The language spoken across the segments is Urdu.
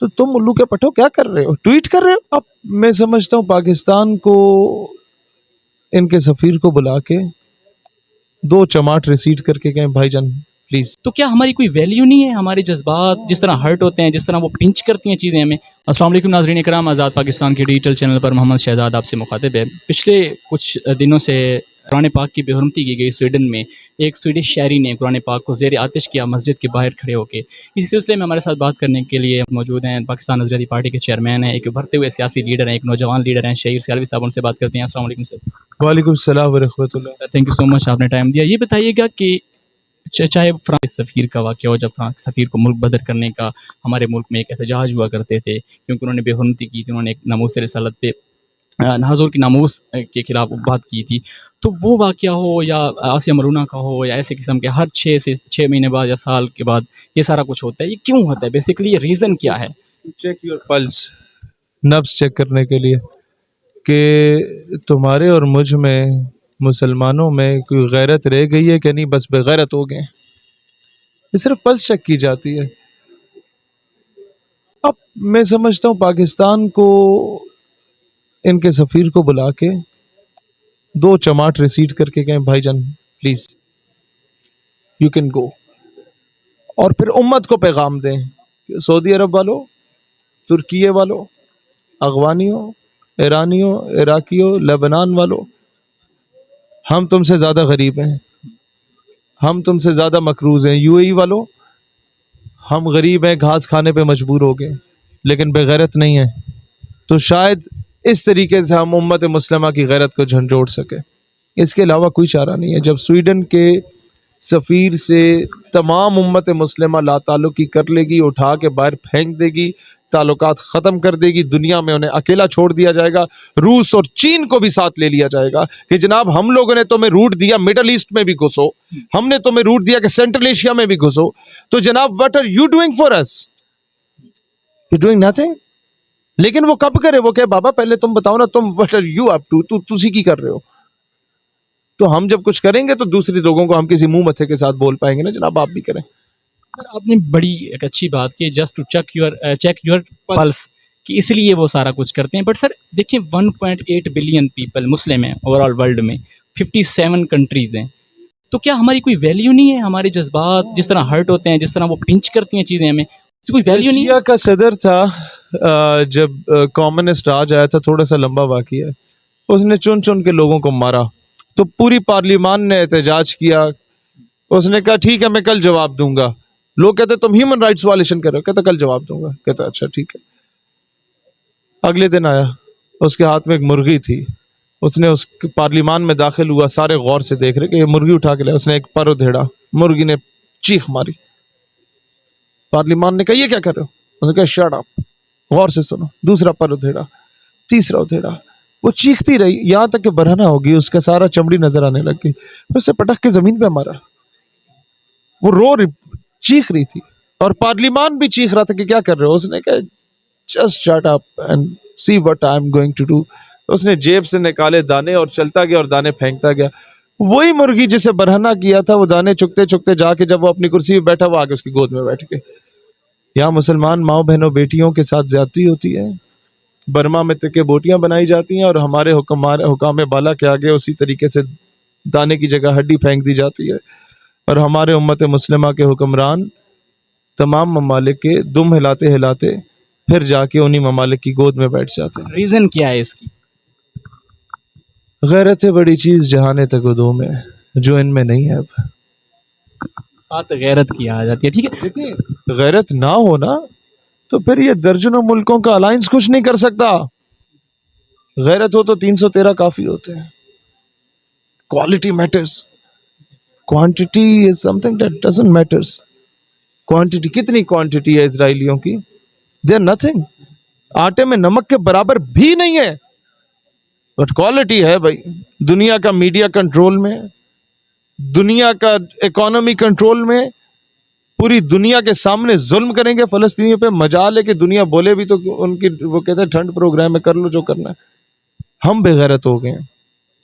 تو تم الو کے پٹھو کیا کر رہے ہو؟ ٹویٹ کر رہے ہو؟ اب میں سمجھتا ہوں پاکستان کو ان کے سفیر کو بلا کے 2 چماٹ ریسیٹ کر کے کہیں بھائی جان پلیز. تو کیا ہماری کوئی ویلیو نہیں ہے؟ ہمارے جذبات جس طرح ہرٹ ہوتے ہیں، جس طرح وہ پنچ کرتی ہیں چیزیں ہمیں. السلام علیکم ناظرین اکرام، آزاد پاکستان کے ڈیجیٹل چینل پر محمد شہزاد آپ سے مخاطب ہے. پچھلے کچھ دنوں سے قرآن پاک کی بے حرمتی کی گئی سویڈن میں. ایک سویڈش شاعری نے قرآن پاک کو زیر آتش کیا مسجد کے باہر کھڑے ہو کے. اسی سلسلے میں ہمارے ساتھ بات کرنے کے لیے موجود ہیں پاکستان نظریاتی پارٹی کے چیئرمین ہیں، ایک ابھرتے ہوئے سیاسی لیڈر ہیں، ایک نوجوان لیڈر ہیں، شہیر سیالوی صاحب. ان سے بات کرتے ہیں. السلام علیکم سر. وعلیکم السلام ورحمۃ اللہ. سر تھینک یو سو مچ، آپ نے ٹائم دیا. یہ بتائیے گا کہ چاہے فرانس سفیر کا واقعہ ہو، جب فرانس سفیر کو ملک بدر کرنے کا ہمارے ملک میں ایک احتجاج ہوا کرتے تھے کیونکہ انہوں نے بے حرمتی کی تھی، انہوں نے ایک ناموس رسالت پہ حضور کی ناموس کے خلاف بات کی تھی. تو وہ واقعہ ہو یا آسیہ مرونا کا ہو یا ایسے قسم کے ہر 6 مہینے بعد یا سال کے بعد یہ سارا کچھ ہوتا ہے، یہ کیوں ہوتا ہے؟ بیسیکلی یہ ریزن کیا ہے؟ چیک یور پلس، نبض چیک کرنے کے لیے کہ تمہارے اور مجھ میں مسلمانوں میں کوئی غیرت رہ گئی ہے کہ نہیں، بس بغیرت ہو گئے. یہ صرف پلس چیک کی جاتی ہے. اب میں سمجھتا ہوں پاکستان کو ان کے سفیر کو بلا کے 2 چماٹ ریسیٹ کر کے کہیں بھائی جان پلیز یو کین گو، اور پھر امت کو پیغام دیں کہ سعودی عرب والوں، ترکیے والوں، افغانیوں، ایرانیوں، عراقیوں، لبنان والوں، ہم تم سے زیادہ غریب ہیں، ہم تم سے زیادہ مقروض ہیں. یو اے ای والوں، ہم غریب ہیں، گھاس کھانے پہ مجبور ہو گئے لیکن بغیرت نہیں ہیں. تو شاید اس طریقے سے ہم امت مسلمہ کی غیرت کو جھنجھوڑ سکے. اس کے علاوہ کوئی چارہ نہیں ہے. جب سویڈن کے سفیر سے تمام امت مسلمہ لا تعلقی کر لے گی، اٹھا کے باہر پھینک دے گی، تعلقات ختم کر دے گی، دنیا میں انہیں اکیلا چھوڑ دیا جائے گا. روس اور چین کو بھی ساتھ لے لیا جائے گا کہ جناب ہم لوگوں نے تمہیں روٹ دیا مڈل ایسٹ میں بھی گھسو، ہم نے تمہیں روٹ دیا کہ سینٹرل ایشیا میں بھی گھسو، تو جناب what are you doing for us? You're doing nothing. لیکن وہ کب کرے؟ وہ کہ بابا پہلے تم بتاؤ نا، تم what are you up to؟ تسی کی کر رہے ہو؟ تو ہم جب کچھ کریں گے تو دوسرے لوگوں کو ہم کسی منہ متھے کے ساتھ بول پائیں گے نا جناب آپ بھی کریں. آپ نے بڑی ایک اچھی بات کی، just to check your pulse, کہ اس لیے وہ سارا کچھ کرتے ہیں. بٹ سر دیکھیں 1.8 بلین پیپل مسلم ہیں اوور آل ورلڈ میں، 57 کنٹریز ہیں. تو کیا ہماری کوئی ویلیو نہیں ہے؟ ہمارے جذبات جس طرح ہرٹ ہوتے ہیں، جس طرح وہ پنچ کرتی ہیں چیزیں ہمیں، کوئی ویلیو نہیں ہے؟ رشیا کا صدر تھا جب کمیونسٹ راج آیا تھا، تھوڑا سا لمبا واقعہ ہے، اس نے چن چن کے لوگوں کو مارا تو پوری پارلیمان نے احتجاج کیا. اس نے کہا ٹھیک ہے میں کل جواب دوں گا. لوگ کہتے تم ہیومن رائٹس وائلیشن کر رہے ہو، کہتا کل جواب دوں گا. کہتا اچھا ٹھیک ہے. اگلے دن آیا، اس کے ہاتھ میں ایک مرغی تھی. اس نے اس پارلیمان میں داخل ہوا، سارے غور سے دیکھ رہے کہ یہ مرغی اٹھا کے لے. اس نے ایک پر ادھیڑا، مرغی نے چیخ ماری. پارلیمان نے کہا یہ کیا کر رہے ہو؟ اس نے کہا شٹ اپ، غور سے سنو. دوسرا پر ادھیڑا، تیسرا ادھیڑا. وہ چیختی رہی یہاں تک کہ برہنہ ہوگی، اس کا سارا چمڑی نظر آنے لگ گئی. اس سے پٹک کے زمین پہ مارا. وہ چیخ رہی تھی اور پارلیمان بھی چیخ رہا تھا کہ کیا کر رہے ہو. اس نے کہا just shut up and see what I'm going to do. اس نے جیب سے نکالے دانے اور چلتا گیا اور دانے پھینکتا گیا. وہی مرغی جسے برہنہ کیا تھا وہ دانے چکتے چکتے جا کے جب وہ اپنی کرسی پہ بیٹھا، وہ آگے اس کی گود میں بیٹھ گئے. یہاں مسلمان ماؤں بہنوں بیٹیوں کے ساتھ زیادتی ہوتی ہے. برما میں تکے بوٹیاں بنائی جاتی ہیں اور ہمارے حکام بالا کے آگے اسی طریقے سے دانے کی جگہ ہڈی پھینک دی جاتی ہے. اور ہمارے امت مسلمہ کے حکمران تمام ممالک کے دم ہلاتے ہلاتے پھر جا کے انہی ممالک کی گود میں بیٹھ جاتے ہیں. ریزن کیا ہے اس کی؟ غیرت ہے بڑی چیز جہانے تگدو میں، جو ان میں نہیں ہے. اب بات غیرت کی آ جاتی ہے. ٹھیک ہے، دیکھیں غیرت نہ ہونا تو پھر یہ درجنوں ملکوں کا الائنس کچھ نہیں کر سکتا. غیرت ہو تو 313 کافی ہوتے ہیں. Quality matters, quantity is something that doesn't matters. Quantity, کتنی کوانٹٹی ہے اسرائیلیوں کی؟ دے آر نتھنگ، آٹے میں نمک کے برابر بھی نہیں ہے. بٹ کوالٹی ہے بھائی. دنیا کا میڈیا کنٹرول میں، دنیا کا اکانومی کنٹرول میں، پوری دنیا کے سامنے ظلم کریں گے فلسطینیوں پہ. مجال ہے کہ دنیا بولے بھی تو ان کی وہ کہتے ہیں ٹھنڈ پروگرام میں کر لو جو کرنا ہے. ہم بے غیرت ہو گئے ہیں،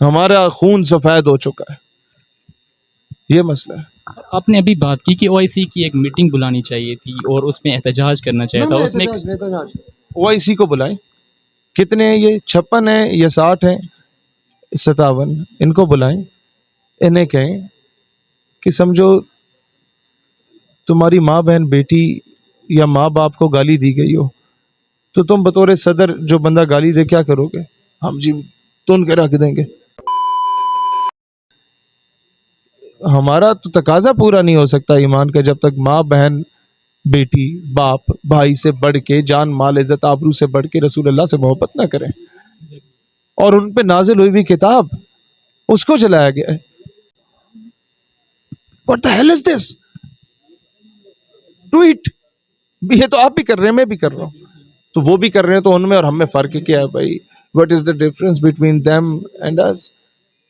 ہمارا خون سفید ہو چکا ہے. یہ مسئلہ ہے. آپ نے ابھی بات کی کہ OIC کی ایک میٹنگ بلانی چاہیے تھی اور اس میں احتجاج کرنا چاہیے تھا. اس میں OIC کو بلائیں. کتنے ہیں یہ؟ 56 ہیں یا 60 ہیں؟ 57. ان کو بلائیں, انہیں کہیں کہ سمجھو تمہاری ماں بہن بیٹی یا ماں باپ کو گالی دی گئی ہو تو تم بطور صدر جو بندہ گالی دے کیا کرو گے؟ ہم جی تن کے رکھ دیں گے. ہمارا تو تقاضا پورا نہیں ہو سکتا ایمان کا جب تک ماں بہن بیٹی باپ بھائی سے بڑھ کے, جان مال عزت آبرو سے بڑھ کے رسول اللہ سے محبت نہ کریں, اور ان پہ نازل ہوئی ہوئی کتاب اس کو جلایا گیا ہے. What the hell is this? Tweet یہ تو آپ بھی کر رہے ہیں, میں بھی کر رہا ہوں, تو وہ بھی کر رہے ہیں, تو ان میں اور ہم میں فرق کیا ہے بھائی؟ What is the difference between them and us?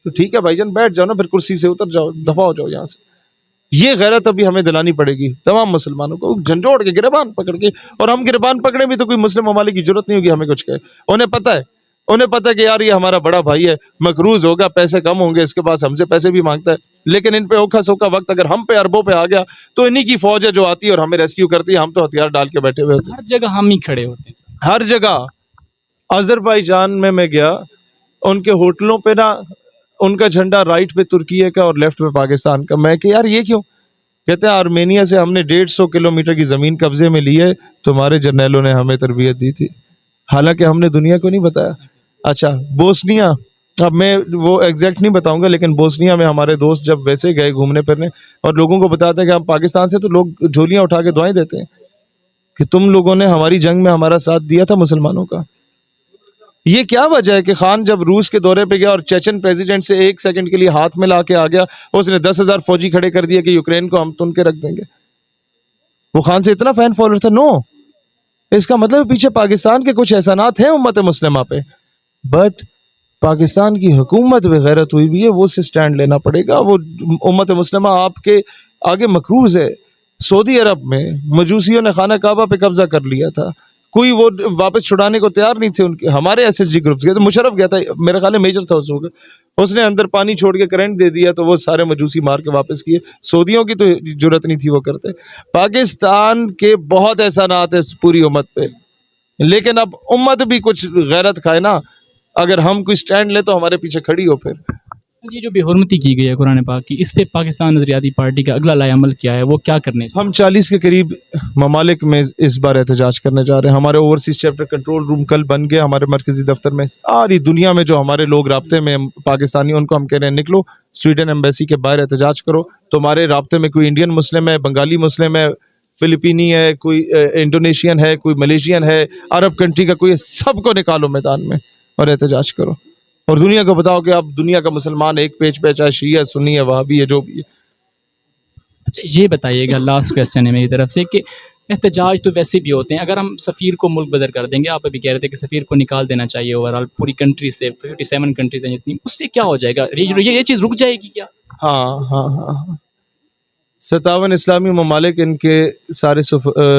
تو ٹھیک ہے بھائی جان, بیٹھ جاؤ نا پھر, کرسی سے اتر جاؤ, دفع ہو جاؤ یہاں سے. یہ غیرت ابھی ہمیں دلانی پڑے گی تمام مسلمانوں کو, جھنجھوڑ کے گریبان پکڑ کے. اور ہم گریبان پکڑے بھی تو کوئی مسلم ممالک کی ضرورت نہیں ہوگی ہمیں کچھ کہے. انہیں پتہ ہے کہ یار یہ ہمارا بڑا بھائی ہے, مقروض ہوگا, پیسے کم ہوں گے, اس کے پاس ہم سے پیسے بھی مانگتا ہے, لیکن ان پہ اوکھا سوکھا وقت اگر ہم پہ اربوں پہ آ گیا تو انہی کی فوج ہے جو آتی ہے اور ہمیں ریسکیو کرتی ہے. ہم تو ہتھیار ڈال کے بیٹھے ہوئے ہوتے ہیں ہر جگہ ہم ہی کھڑے ہوتے ہیں. ہر جگہ. آذربائیجان میں گیا, ان کے ہوٹلوں پہ نا ان کا جھنڈا رائٹ پہ ترکیے کا اور لیفٹ پہ پاکستان کا. میں کہ یار یہ کیوں؟ کہتے ہیں آرمینیا سے ہم نے 150 کلومیٹر کی زمین قبضے میں لی ہے, تمہارے جرنیلوں نے ہمیں تربیت دی تھی, حالانکہ ہم نے دنیا کو نہیں بتایا. اچھا بوسنیا, اب میں وہ ایگزیکٹ نہیں بتاؤں گا, لیکن بوسنیا میں ہمارے دوست جب ویسے گئے گھومنے پھرنے اور لوگوں کو بتاتے ہیں کہ ہم پاکستان سے, تو لوگ جھولیاں اٹھا کے دعائیں دیتے ہیں کہ تم لوگوں نے ہماری جنگ میں ہمارا ساتھ دیا تھا مسلمانوں کا. یہ کیا وجہ ہے کہ خان جب روس کے دورے پہ گیا اور چیچن پریزیڈنٹ سے 1 سیکنڈ کے لیے ہاتھ میں لا کے آ گیا, اس نے 10,000 فوجی کھڑے کر دیا کہ یوکرین کو ہم تن کے رکھ دیں گے. وہ خان سے اتنا فین فالوور تھا. نو, اس کا مطلب پیچھے پاکستان کے کچھ احسانات ہیں امت مسلمہ پہ, بٹ پاکستان کی حکومت پہ غیرت ہوئی بھی ہے, وہ سے سٹینڈ لینا پڑے گا. وہ امت مسلمہ آپ کے آگے مقروض ہے. سعودی عرب میں مجوسیوں نے خانہ کعبہ پہ قبضہ کر لیا تھا, کوئی وہ واپس چھڑانے کو تیار نہیں تھے. ان کے ہمارے SSG گروپس گئے تھے, مشرف گیا تھا, میرا خیال ہے میجر تھا اس نے اندر پانی چھوڑ کے کرنٹ دے دیا تو وہ سارے مجوسی مار کے واپس کیے. سعودیوں کی تو جرت نہیں تھی وہ کرتے. پاکستان کے بہت احسانات ہیں پوری امت پہ, لیکن اب امت بھی کچھ غیرت کھائے نا. اگر ہم کوئی سٹینڈ لے تو ہمارے پیچھے کھڑی ہو. پھر یہ جو بے حرمتی کی گئی ہے قرآن پاک کی, اس پہ پاکستان نظریاتی پارٹی کا اگلا لائے عمل کیا ہے, وہ کیا کرنے ہم 40 کے قریب ممالک میں اس بار احتجاج کرنے جا رہے ہیں. ہمارے اوورسیز چیپٹر کنٹرول روم کل بن گیا ہمارے مرکزی دفتر میں. ساری دنیا میں جو ہمارے لوگ رابطے میں پاکستانی, ان کو ہم کہہ رہے ہیں نکلو سویڈن ایمبیسی کے باہر احتجاج کرو. تمہارے رابطے میں کوئی انڈین مسلم ہے, بنگالی مسلم ہے, فلپینی ہے, کوئی انڈونیشین ہے, کوئی ملیشین ہے, عرب کنٹری کا کوئی, سب کو نکالو میدان میں اور احتجاج کرو, اور دنیا کو بتاؤ کہ اب دنیا کا مسلمان ایک پیج پہ, چاہے شیعہ ہے, سنی ہے, وہابی ہے, جو بھی ہے. اچھا یہ بتائیے گا, لاسٹ کویسچن ہے میری طرف سے, کہ احتجاج تو ویسے بھی ہوتے ہیں, اگر ہم سفیر کو ملک بدر کر دیں گے, آپ ابھی کہہ رہے تھے کہ سفیر کو نکال دینا چاہیے اوور آل پوری کنٹری سے, 57 کنٹریز ہیں جتنی, اس سے کیا ہو جائے گا؟ یہ چیز رک جائے گی کیا؟ ہاں 57 اسلامی ممالک ان کے سارے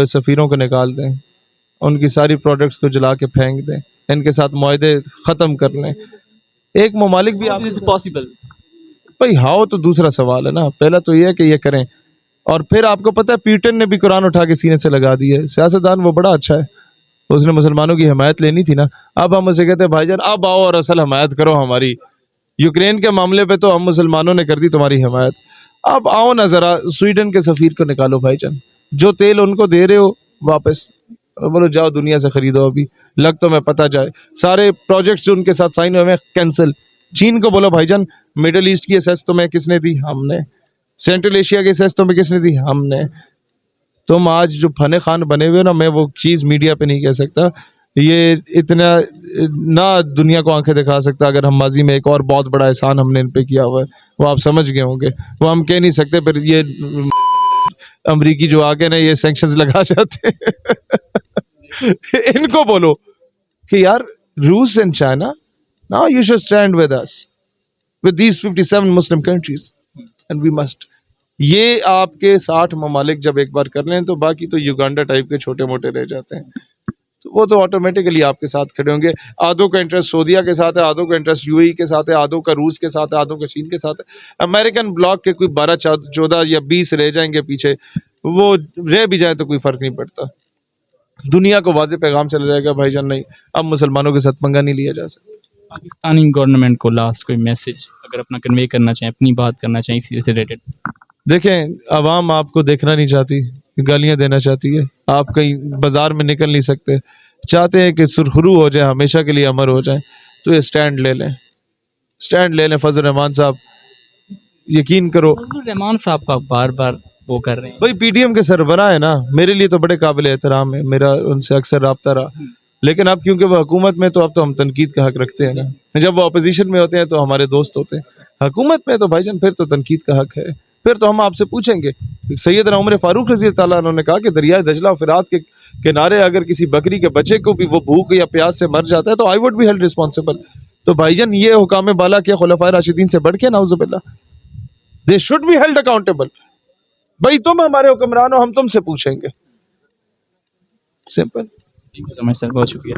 سفیروں کو نکال دیں, ان کی ساری پروڈکٹس کو جلا کے پھینک دیں, ان کے ساتھ معاہدے ختم کر لیں. ایک ممالک بھی آپ پاسبل بھائی ہاؤ تو دوسرا سوال ہے نا. پہلا تو یہ ہے کہ یہ کریں, اور پھر آپ کو پتہ ہے پیوٹن نے بھی قرآن اٹھا کے سینے سے لگا دی ہے. سیاستدان وہ بڑا اچھا ہے, اس نے مسلمانوں کی حمایت لینی تھی نا. اب ہم اسے کہتے ہیں بھائی جان اب آؤ اور اصل حمایت کرو ہماری. یوکرین کے معاملے پہ تو ہم مسلمانوں نے کر دی تمہاری حمایت, اب آؤ نا ذرا سویڈن کے سفیر کو نکالو بھائی جان, جو تیل ان کو دے رہے ہو واپس بولو جاؤ دنیا سے خریدو. ابھی لگ تو میں پتہ جائے سارے پروجیکٹس جو ان کے ساتھ سائن ہوئے ہیں کینسل. چین کو بولو بھائی جان مڈل ایسٹ کی ایسیس تمہیں کس نے دی؟ ہم نے. سینٹرل ایشیا کی ایسیس تمہیں کس نے دی؟ ہم نے. تم آج جو فن خان بنے ہوئے ہو نا, میں وہ چیز میڈیا پہ نہیں کہہ سکتا, یہ اتنا نہ دنیا کو آنکھیں دکھا سکتا. اگر ہم ماضی میں ایک اور بہت بڑا احسان ہم نے ان پہ کیا ہوا ہے, وہ آپ سمجھ گئے ہوں گے, وہ ہم کہہ نہیں سکتے. پھر یہ امریکی جو آگے نا یہ سینکشنز لگا جاتے ان کو بولو کہ یار روس and China, now you should stand with us, with these 57 Muslim countries, and we must. یہ آپ کے 60 ممالک جب ایک بار کر لیں تو باقی تو یوگانڈا ٹائپ کے چھوٹے موٹے رہ جاتے ہیں. تو وہ تو آٹومیٹکلی آپ کے ساتھ کھڑے ہوں گے. آدھوں کا انٹرسٹ سعودیہ کے ساتھ ہے, آدھوں کا انٹرسٹ UAE کے ساتھ ہے, آدھوں کا روس کے ساتھ ہے, آدھوں کا چین کے ساتھ ہے. امریکن بلاک کے کوئی 12 14 یا 20 رہ جائیں گے پیچھے, وہ رہ بھی جائیں تو کوئی فرق نہیں پڑتا. دنیا کو واضح پیغام چلا جائے گا بھائی جان نہیں, اب مسلمانوں کے ساتھ پنگا نہیں لیا جا سکتا. پاکستانی گورنمنٹ کو لاسٹ کوئی میسج اگر اپنا کنوے کرنا چاہیں, اپنی بات کرنا چاہیں اسی سے ریلیٹڈ. دیکھیں, عوام آپ کو دیکھنا نہیں چاہتی, گالیاں دینا چاہتی ہے. آپ کہیں بازار میں نکل نہیں سکتے, چاہتے ہیں کہ سرخرو ہو جائے, ہمیشہ کے لیے امر ہو جائیں, تو یہ سٹینڈ لے لیں, سٹینڈ لے لیں. فضل الرحمان صاحب یقین کرو, فضل الرحمان صاحب کا بار بار وہ کر رہے ہیں. بھائی PTM کے سربراہ ہے نا, میرے لیے تو بڑے قابل احترام ہے, میرا ان سے اکثر رابطہ رہا. لیکن اب کیونکہ وہ حکومت میں, تو اب تو ہم تنقید کا حق رکھتے ہیں نا. جب وہ اپوزیشن میں ہوتے ہیں تو ہمارے دوست ہوتے ہیں, حکومت میں تو بھائی جان پھر تو تنقید کا حق ہے. پھر تو ہم آپ سے پوچھیں گے. سیدنا عمر فاروق رضی اللہ عنہ نے کہا کہ دریائے دجلہ و فرات کے کنارے اگر کسی بکری کے بچے کو بھی وہ بھوک یا پیاس سے مر جاتا ہے تو I would be held responsible. تو بھائی جان یہ حکام بالا کیا خلفائے راشدین سے بڑھ کے, نعوذ باللہ, they should be held accountable. بھائی تم ہمارے حکمران ہو, ہم تم سے پوچھیں گے. سمپل. ٹھیک ہے سر, بہت شکریہ.